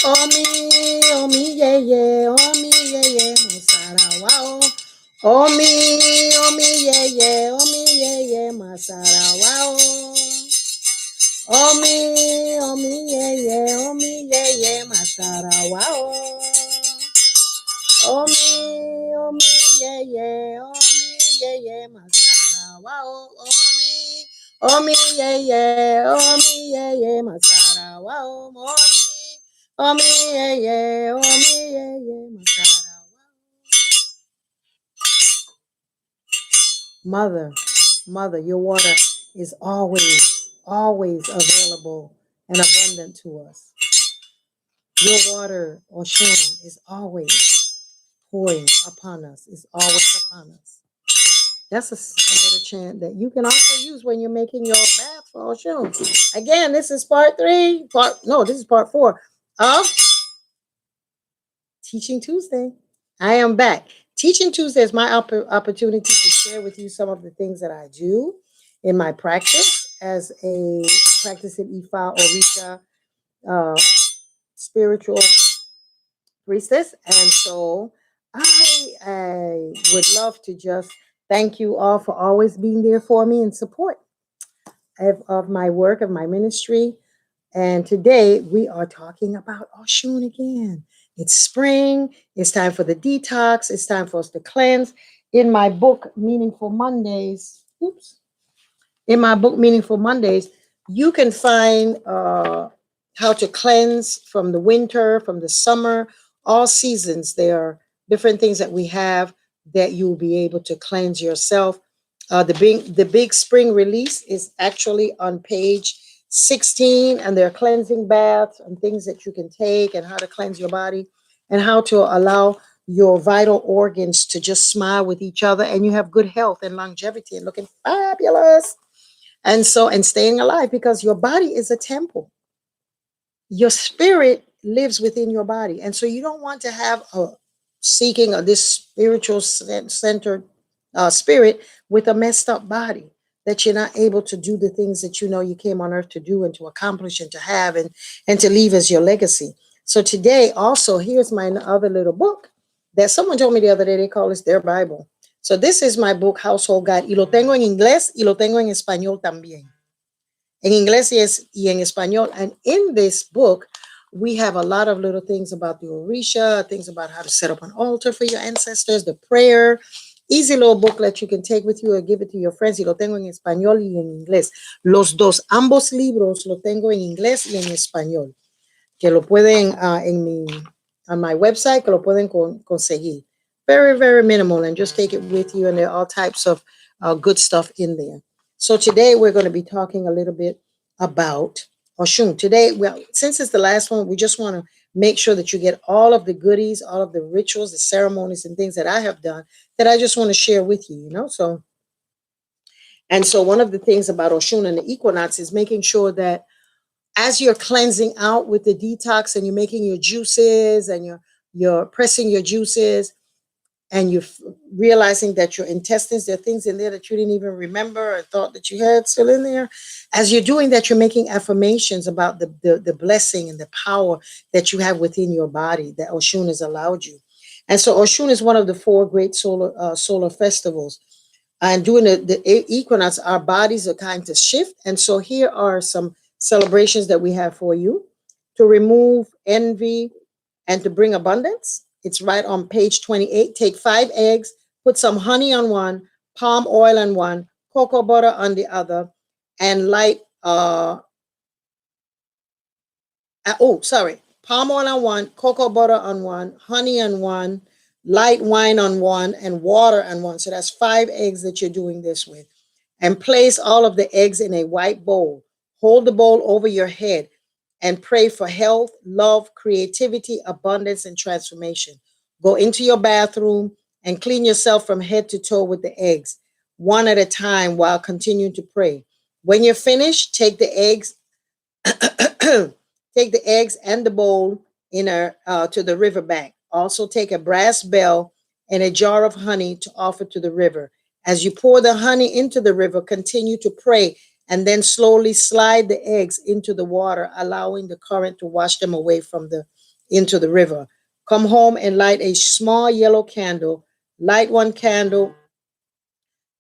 Omi, omi, yeah, yeah, omi, yeah, yeah, masara wow. Omi, omi, yeah, yeah, omi, yeah, yeah, masara wow. Omi, omi, yeah, yeah, omi, yeah, yeah, masara wow. Omi, omi, yeah, yeah, omi, yeah, yeah, masara wow. Omi, yeah, yeah, omi, yeah, yeah, masara wow. Omi, yeah, yeah, omi, yeah, yeah, masara wow. Mother, your water is always available and abundant to us. Your water, Oshun, is always pouring upon us, is always upon us. That's a little chant that you can also use when you're making your bath for Oshun. Again, this is part three. This is part four of Teaching Tuesday. I am back. Teaching Tuesday is my opportunity to share with you some of the things that I do in my practice as a practicing Ifa or Risha uh, spiritual priestess. And so I would love to just thank you all for always being there for me in support of my work, of my ministry. And today we are talking about Oshun again. It's spring. It's time for the detox. It's time for us to cleanse. In my book, Meaningful Mondays, you can find how to cleanse from the winter, from the summer, all seasons. There are different things that we have that you'll be able to cleanse yourself. The big spring release is actually on page 16, and there are cleansing baths and things that you can take, and how to cleanse your body, and how to allow your vital organs to just smile with each other, and you have good health and longevity and looking fabulous. And staying alive, because your body is a temple. Your spirit lives within your body. And so you don't want to have a seeking of this spiritual centered spirit with a messed up body, that you're not able to do the things that you know you came on earth to do and to accomplish and to have and to leave as your legacy. So today also, here's my other little book that someone told me the other day, they call this their Bible. So this is my book, Household Guide. Y lo tengo en inglés y lo tengo en español también. En inglés y en español. And in this book, we have a lot of little things about the Orisha, things about how to set up an altar for your ancestors, the prayer. Easy little booklet you can take with you or give it to your friends. Y lo tengo en español y en inglés. Los dos, ambos libros lo tengo en inglés y en español. Que lo pueden on my website, que lo pueden conseguir. Very, very minimal, and just take it with you. And there are all types of good stuff in there. So today we're going to be talking a little bit about Oshun. Today, well, since it's the last one, we just want to make sure that you get all of the goodies, all of the rituals, the ceremonies, and things that I have done that I just want to share with you, So one of the things about Oshun and the equinox is making sure that as you're cleansing out with the detox, and you're making your juices, and you're pressing your juices, and you're realizing that your intestines, there are things in there that you didn't even remember or thought that you had still in there. As you're doing that, you're making affirmations about the blessing and the power that you have within your body that Oshun has allowed you. And so Oshun is one of the four great solar festivals. And during the equinox, our bodies are kind of shift. And so here are some celebrations that we have for you to remove envy and to bring abundance. It's right on page 28. Take 5 eggs, put some honey on one, palm oil on one, cocoa butter on the other, and light palm oil on one, cocoa butter on one, honey on one, light wine on one, and water on one. So that's 5 eggs that you're doing this with. And place all of the eggs in a white bowl. Hold the bowl over your head and pray for health, love, creativity, abundance, and transformation. Go into your bathroom and clean yourself from head to toe with the eggs, one at a time, while continuing to pray. When you're finished, take the eggs take the eggs and the bowl to the river bank. Also take a brass bell and a jar of honey to offer to the river. As you pour the honey into the river, continue to pray, and then slowly slide the eggs into the water, allowing the current to wash them away from into the river. Come home and light a small yellow candle. Light one candle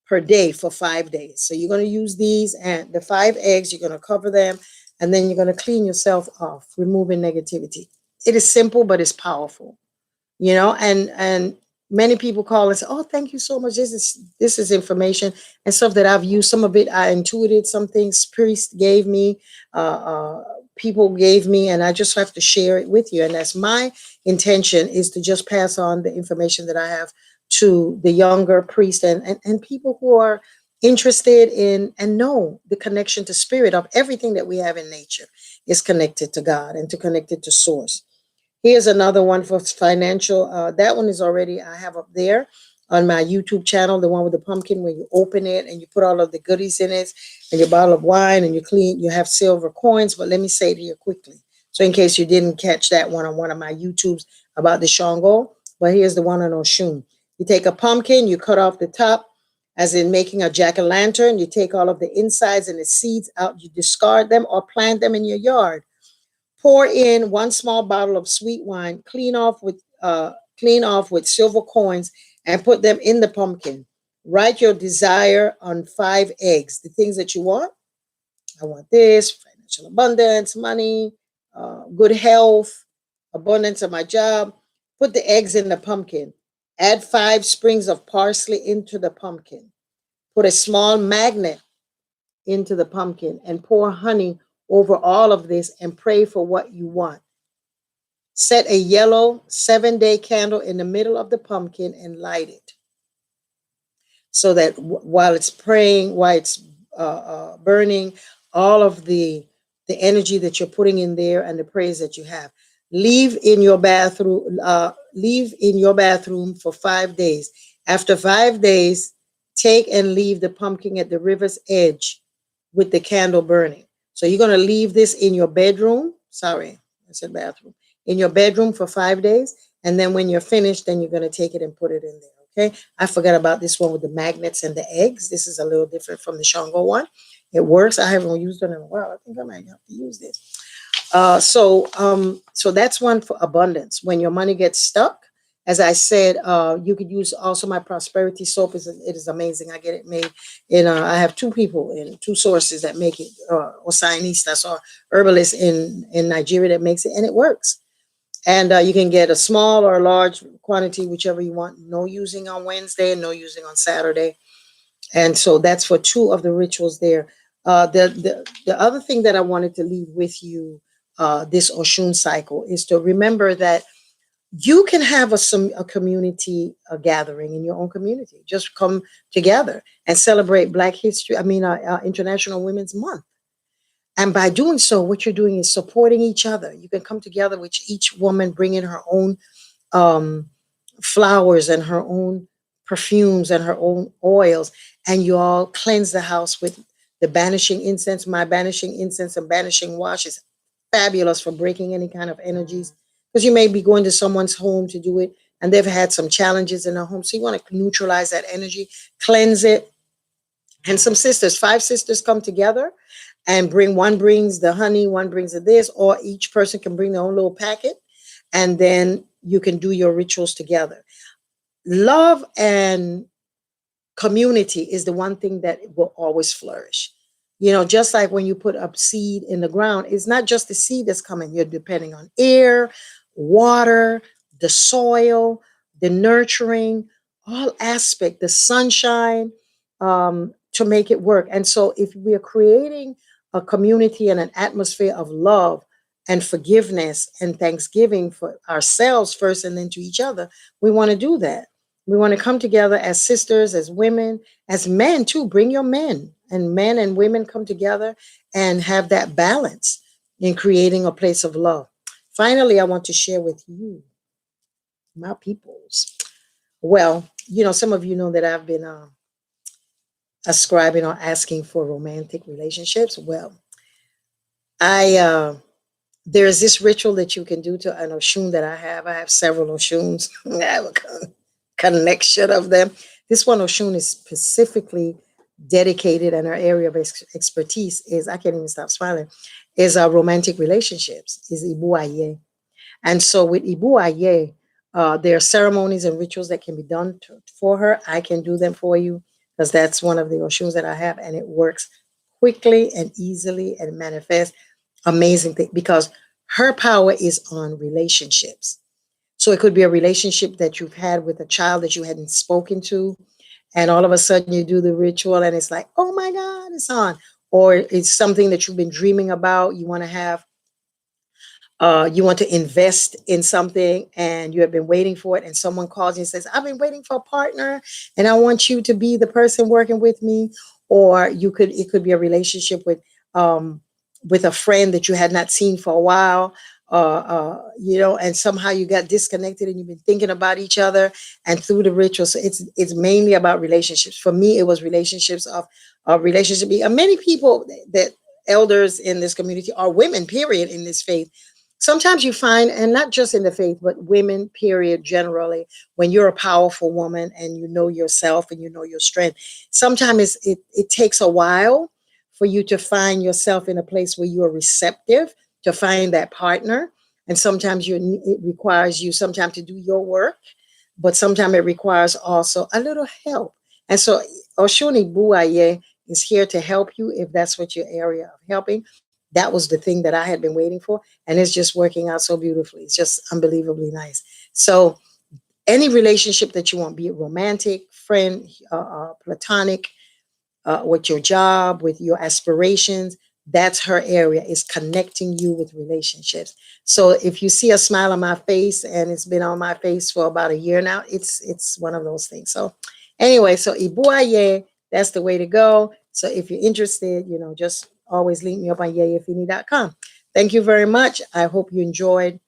per day for 5 days. So you're going to use these and the 5 eggs, you're going to cover them, and then you're going to clean yourself off, removing negativity. It is simple, but it's powerful, and many people call and say, oh, thank you so much, this is information and stuff that I've used. Some of it I intuited, some things priest gave me, people gave me, and I just have to share it with you. And that's my intention, is to just pass on the information that I have to the younger priests and people who are interested in and know the connection to spirit. Of everything that we have in nature is connected to God and to connected to source. Here's another one for financial. That one is already, I have up there on my YouTube channel, the one with the pumpkin where you open it and you put all of the goodies in it and your bottle of wine and you have silver coins. But let me say it here quickly. So in case you didn't catch that one on one of my YouTubes about the Shango, but here's the one on Oshun. You take a pumpkin, you cut off the top, as in making a jack-o'-lantern. You take all of the insides and the seeds out, you discard them or plant them in your yard. Pour in one small bottle of sweet wine, clean off with silver coins, and put them in the pumpkin. Write your desire on 5 eggs, the things that you want. I want this: financial abundance, money, good health, abundance of my job. Put the eggs in the pumpkin. Add 5 sprigs of parsley into the pumpkin. Put a small magnet into the pumpkin and pour honey over all of this and pray for what you want. Set a yellow 7-day candle in the middle of the pumpkin and light it, so that while it's praying, while it's burning, all of the energy that you're putting in there and the praise that you have. Leave in your bathroom for 5 days. After 5 days, take and leave the pumpkin at the river's edge with the candle burning. So you're going to leave this in your bedroom. Sorry, I said bathroom. In your bedroom for 5 days. And then when you're finished, then you're going to take it and put it in there. Okay. I forgot about this one with the magnets and the eggs. This is a little different from the Shango one. It works. I haven't used it in a while. I think I might have to use this. So that's one for abundance. When your money gets stuck, as I said, you could use also my prosperity soap. It is amazing. I get it made in. I have 2 people in 2 sources that make it, or Scientistas or herbalists in Nigeria that makes it, and it works. And you can get a small or a large quantity, whichever you want. No using on Wednesday and no using on Saturday. And so that's for 2 of the rituals there. The other thing that I wanted to leave with you, this Oshun cycle, is to remember that you can have a community, a gathering in your own community. Just come together and celebrate Black History. International Women's Month. And by doing so, what you're doing is supporting each other. You can come together with each woman bringing her own um, flowers and her own perfumes and her own oils, and you all cleanse the house with the banishing incense. My banishing incense and banishing wash is fabulous for breaking any kind of energies, because you may be going to someone's home to do it and they've had some challenges in their home. So you want to neutralize that energy, cleanse it. And some sisters, 5 sisters come together and one brings the honey, one brings the this, or each person can bring their own little packet, and then you can do your rituals together. Love and community is the one thing that will always flourish. Just like when you put a seed in the ground, it's not just the seed that's coming. You're depending on air, water, the soil, the nurturing, all aspect, the sunshine, to make it work. And so if we are creating a community and an atmosphere of love and forgiveness and thanksgiving for ourselves first and then to each other, we want to do that. We want to come together as sisters, as women, as men too. Bring your men and women come together and have that balance in creating a place of love. Finally, I want to share with you, my peoples. Well, some of you know that I've been ascribing or asking for romantic relationships. Well, I there's this ritual that you can do to an Oshun that I have. I have several Oshuns. I have a connection of them. This one Oshun is specifically dedicated, and her area of expertise is, I can't even stop smiling, is romantic relationships, is Ibuaye. And so with Ibu Aye, there are ceremonies and rituals that can be done for her. I can do them for you because that's one of the Oshuns that I have, and it works quickly and easily and manifests amazing thing because her power is on relationships. So it could be a relationship that you've had with a child that you hadn't spoken to, and all of a sudden you do the ritual and it's like, oh my God, it's on. Or it's something that you've been dreaming about. You want to invest in something and you have been waiting for it, and someone calls you and says, I've been waiting for a partner and I want you to be the person working with me. Or it could be a relationship with a friend that you had not seen for a while. And somehow you got disconnected and you've been thinking about each other, and through the ritual. So it's mainly about relationships. For me, it was relationships of relationship. And many people that elders in this community are women, period, in this faith. Sometimes you find, and not just in the faith, but women, period, generally, when you're a powerful woman and you know yourself and you know your strength, sometimes it takes a while for you to find yourself in a place where you are receptive to find that partner. And sometimes it requires you sometimes to do your work, but sometimes it requires also a little help. And so Oshuni Buaye is here to help you if that's what your area of helping. That was the thing that I had been waiting for, and it's just working out so beautifully. It's just unbelievably nice. So any relationship that you want, be it romantic, friend, platonic, with your job, with your aspirations, that's her area, is connecting you with relationships. So if you see a smile on my face, and it's been on my face for about a year now, it's one of those things. So anyway, so Ibuaye, that's the way to go. So if you're interested, just always link me up on yayafini.com. Thank you very much. I hope you enjoyed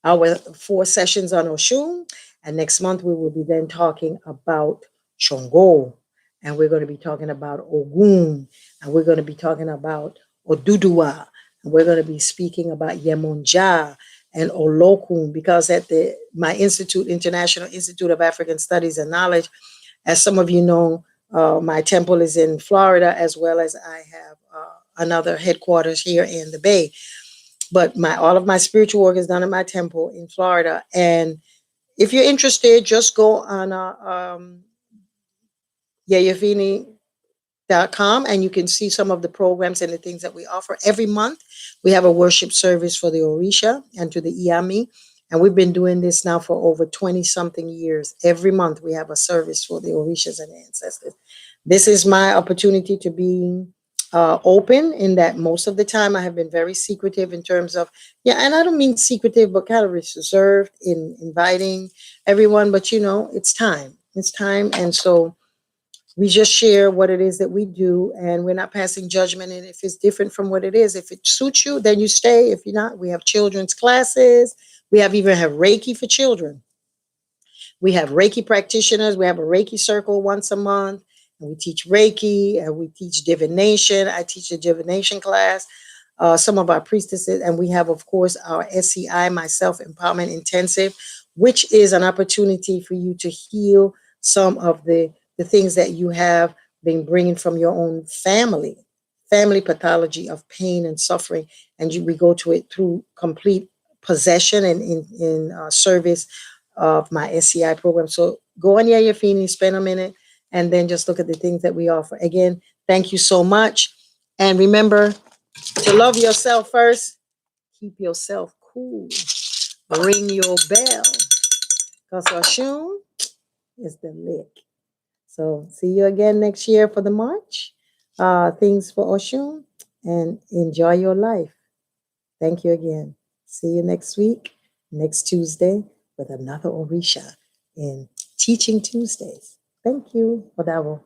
our 4 sessions on Oshun. And next month we will be then talking about Chongo. And we're going to be talking about Ogun. And we're going to be talking about Odudua. And we're going to be speaking about Yemonja and Olokun, because at my institute, International Institute of African Studies and Knowledge, as some of you know, my temple is in Florida, as well as I have another headquarters here in the Bay. But all of my spiritual work is done at my temple in Florida. And if you're interested, just go on yayafini.com and you can see some of the programs and the things that we offer. Every month, we have a worship service for the Orisha and to the Iami. And we've been doing this now for over 20 something years. Every month, we have a service for the Orishas and the ancestors. This is my opportunity to be open, in that most of the time I have been very secretive in terms of, yeah, and I don't mean secretive, but kind of reserved in inviting everyone. But it's time. It's time. And so we just share what it is that we do, and we're not passing judgment. And if it's different from what it is, if it suits you, then you stay. If you're not, we have children's classes. We even have Reiki for children. We have Reiki practitioners. We have a Reiki circle once a month, and we teach Reiki and we teach divination. I teach a divination class. Some of our priestesses, and we have, of course, our SEI, myself empowerment intensive, which is an opportunity for you to heal some of the things that you have been bringing from your own family pathology of pain and suffering, and we go to it through complete possession and in service of my SCI program. So go on Yayafini, spend a minute, and then just look at the things that we offer. Again, thank you so much. And remember to love yourself first. Keep yourself cool. Ring your bell. Because Oshun is the lick. So see you again next year for the March. Things for Oshun. And enjoy your life. Thank you again. See you next week, next Tuesday, with another Orisha in Teaching Tuesdays. Thank you. Odavo.